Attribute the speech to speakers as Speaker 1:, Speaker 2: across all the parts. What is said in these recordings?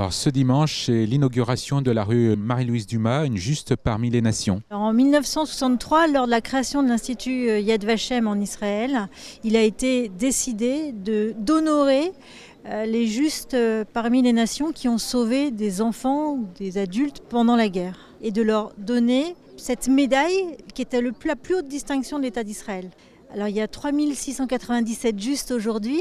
Speaker 1: Alors ce dimanche, c'est l'inauguration de la rue Marie-Louise Dumas, une juste parmi les nations.
Speaker 2: Alors, en 1963, lors de la création de l'Institut Yad Vashem en Israël, il a été décidé d'honorer les justes parmi les nations qui ont sauvé des enfants ou des adultes pendant la guerre et de leur donner cette médaille qui était la plus haute distinction de l'État d'Israël. Alors il y a 3697 justes aujourd'hui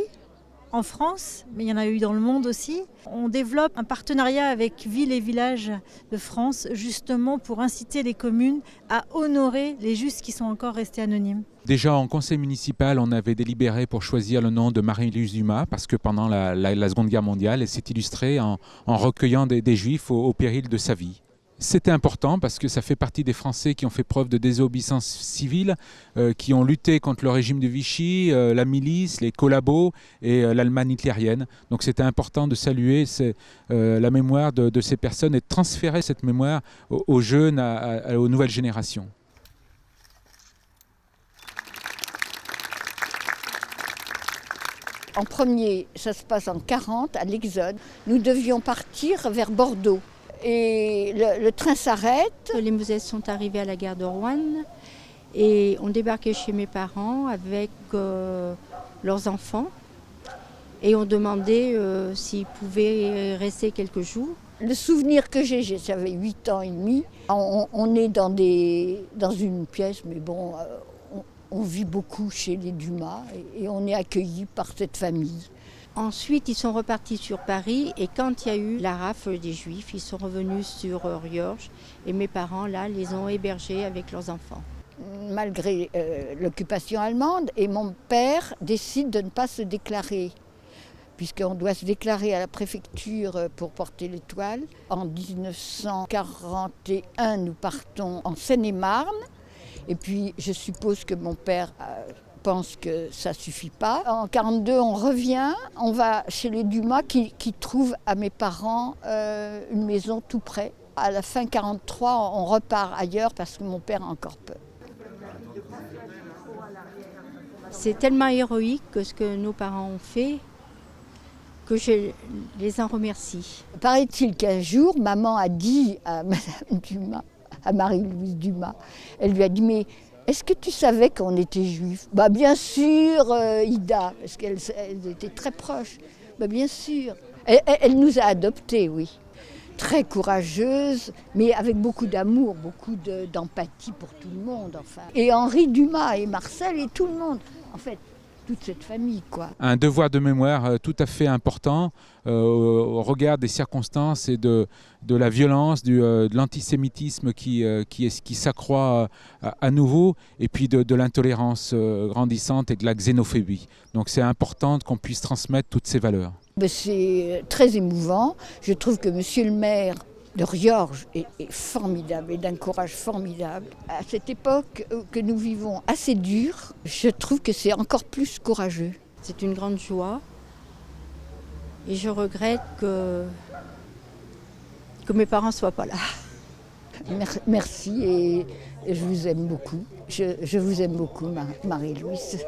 Speaker 2: en France, mais il y en a eu dans le monde aussi. On développe un partenariat avec villes et villages de France justement pour inciter les communes à honorer les justes qui sont encore restés anonymes.
Speaker 1: Déjà en conseil municipal, on avait délibéré pour choisir le nom de Marie-Louise Dumas parce que pendant la Seconde Guerre mondiale, elle s'est illustrée en recueillant des Juifs au péril de sa vie. C'était important parce que ça fait partie des Français qui ont fait preuve de désobéissance civile, qui ont lutté contre le régime de Vichy, la milice, les collabos et l'Allemagne hitlérienne. Donc c'était important de saluer la mémoire de ces personnes et de transférer cette mémoire aux jeunes, aux nouvelles générations.
Speaker 3: En premier, ça se passe en 1940, à l'Exode. Nous devions partir vers Bordeaux. Et le train s'arrête.
Speaker 4: Les Moselles sont arrivés à la gare de Rouen et ont débarqué chez mes parents avec leurs enfants et ont demandé s'ils pouvaient rester quelques jours.
Speaker 3: Le souvenir que j'avais 8 ans et demi, on est dans une pièce, mais bon, on vit beaucoup chez les Dumas et on est accueillis par cette famille.
Speaker 4: Ensuite, ils sont repartis sur Paris et quand il y a eu la rafle des Juifs, ils sont revenus sur Riorges et mes parents, là, les ont hébergés avec leurs enfants.
Speaker 3: Malgré l'occupation allemande, et mon père décide de ne pas se déclarer, puisqu'on doit se déclarer à la préfecture pour porter l'étoile. En 1941, nous partons en Seine-et-Marne, et puis je suppose que mon père pense que ça ne suffit pas. En 1942, on revient, on va chez les Dumas qui trouvent à mes parents une maison tout près. À la fin 1943, on repart ailleurs parce que mon père a encore peur.
Speaker 4: C'est tellement héroïque que ce que nos parents ont fait que je les en remercie.
Speaker 3: Paraît-il qu'un jour, maman a dit à Madame Dumas, à Marie-Louise Dumas, elle lui a dit « Mais est-ce que tu savais qu'on était juifs ?» Bah bien sûr, Ida, parce qu'elles étaient très proches. Bah bien sûr. Elle nous a adoptés, oui. Très courageuse, mais avec beaucoup d'amour, beaucoup d'empathie pour tout le monde, enfin. Et Henri Dumas et Marcel et tout le monde, en fait, toute cette famille, quoi.
Speaker 1: Un devoir de mémoire tout à fait important au regard des circonstances et de la violence, de l'antisémitisme qui s'accroît à nouveau, et puis de l'intolérance grandissante et de la xénophobie. Donc c'est important qu'on puisse transmettre toutes ces valeurs.
Speaker 3: C'est très émouvant. Je trouve que monsieur le maire de Riorges est formidable et d'un courage formidable. À cette époque que nous vivons assez dure, je trouve que c'est encore plus courageux.
Speaker 4: C'est une grande joie et je regrette que mes parents ne soient pas là.
Speaker 3: Merci et je vous aime beaucoup. Je vous aime beaucoup, Marie-Louise.